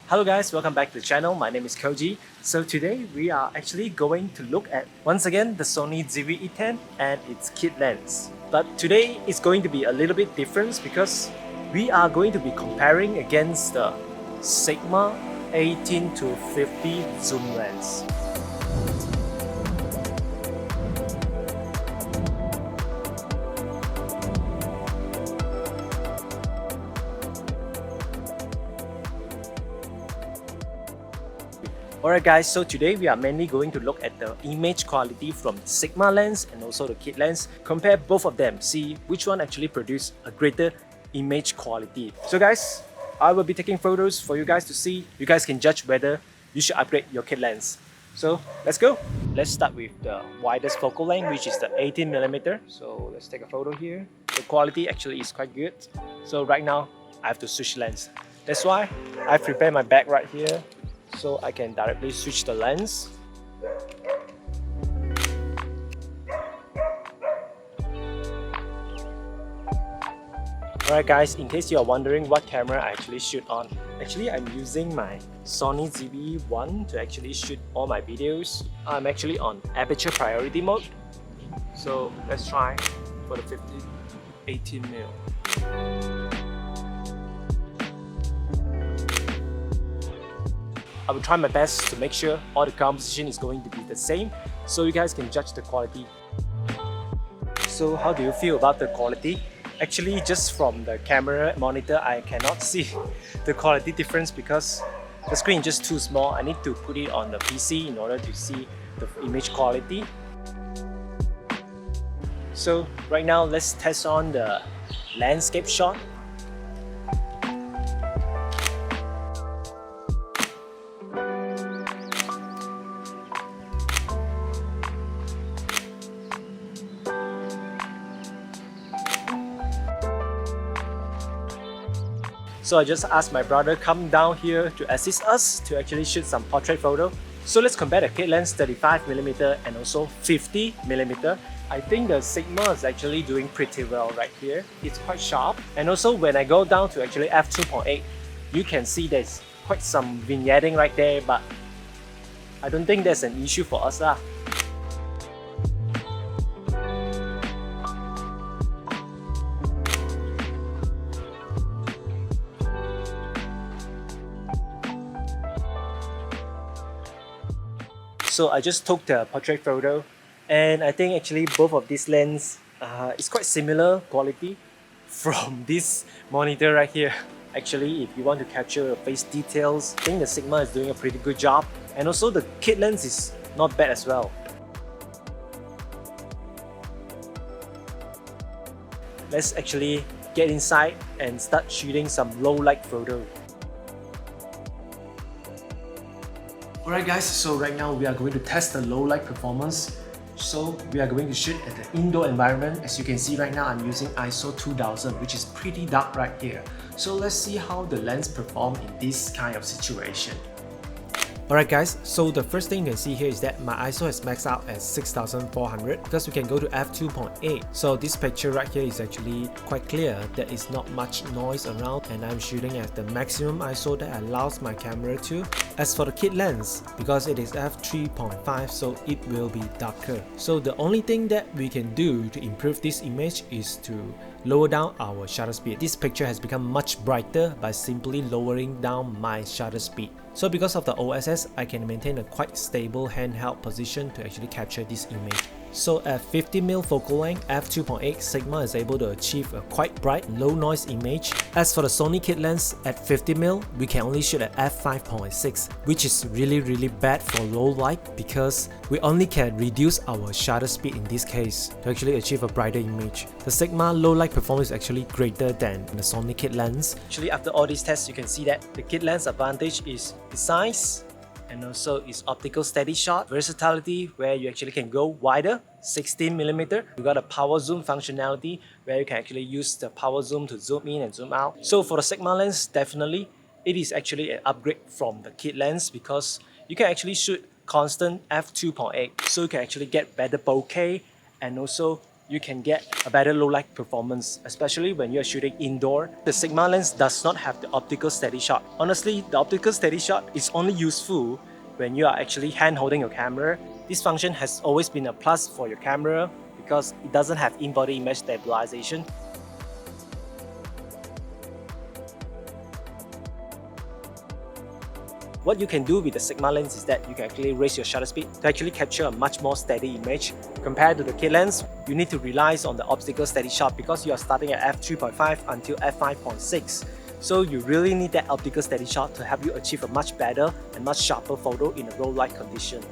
Hello guys, welcome back to the channel. My name is Koji. So today we are actually going to look at once again the Sony ZV-E10 and its kit lens. But today is going to be a little bit different because we are going to be comparing against the Sigma 18 to 50 zoom lens. Alright guys, so today we are mainly going to look at the image quality from the Sigma lens and also the kit lens. Compare both of them, see which one actually produce a greater image quality. So guys, I will be taking photos for you guys to see. You guys can judge whether you should upgrade your kit lens. So let's go. Let's start with the widest focal length, which is the 18mm. So let's take a photo here. The quality actually is quite good. So right now, I have to switch lens. That's why I've prepared my bag right here, so I can directly switch the lens. Alright guys, in case you are wondering what camera I actually shoot on, actually I'm using my Sony ZV-1 to actually shoot all my videos. I'm actually on aperture priority mode. So let's try for the 18mm. I will try my best to make sure all the composition is going to be the same, so you guys can judge the quality. So how do you feel about the quality? Actually, just from the camera monitor, I cannot see the quality difference because the screen is just too small. I need to put it on the PC in order to see the image quality. So right now, let's test on the landscape shot. So I just asked my brother come down here to assist us to actually shoot some portrait photo. So let's compare the kit lens 35mm and also 50mm. I think the Sigma is actually doing pretty well right here. It's quite sharp. And also when I go down to actually f2.8, you can see there's quite some vignetting right there, but I don't think there's an issue for us lah. So I just took the portrait photo, and I think actually both of these lenses is quite similar quality from this monitor right here. Actually, if you want to capture face details, I think the Sigma is doing a pretty good job, and also the kit lens is not bad as well. Let's actually get inside and start shooting some low light photo. Alright guys, so right now we are going to test the low light performance. So we are going to shoot at the indoor environment. As you can see right now, I'm using ISO 2000, which is pretty dark right here. So let's see how the lens perform in this kind of situation. Alright guys, so the first thing you can see here is that my ISO has maxed out at 6400 because we can go to f2.8. So this picture right here is actually quite clear. There is not much noise around, and I'm shooting at the maximum ISO that allows my camera to. As for the kit lens, because it is f3.5, so it will be darker. So the only thing that we can do to improve this image is to lower down our shutter speed. This picture has become much brighter by simply lowering down my shutter speed. So because of the OSS, I can maintain a quite stable handheld position to actually capture this image. So at 50mm focal length, f2.8 Sigma is able to achieve a quite bright, low noise image. As for the Sony kit lens, at 50mm, we can only shoot at f5.6, which is really bad for low light because we only can reduce our shutter speed in this case to actually achieve a brighter image. The Sigma low light performance is actually greater than the Sony kit lens. Actually, after all these tests, you can see that the kit lens advantage is the size, and also its optical steady shot, versatility where you actually can go wider, 16mm. You got a power zoom functionality where you can actually use the power zoom to zoom in and zoom out. So for the Sigma lens, definitely it is actually an upgrade from the kit lens because you can actually shoot constant f2.8, so you can actually get better bokeh and also you can get a better low light performance, especially when you're shooting indoor. The Sigma lens does not have the optical steady shot. Honestly, the optical steady shot is only useful when you are actually hand holding your camera. This function has always been a plus for your camera because it doesn't have in-body image stabilization. What you can do with the Sigma lens is that you can actually raise your shutter speed to actually capture a much more steady image. Compared to the kit lens, you need to rely on the optical steady shot because you are starting at f3.5 until f5.6. So you really need that optical steady shot to help you achieve a much better and much sharper photo in a low light condition.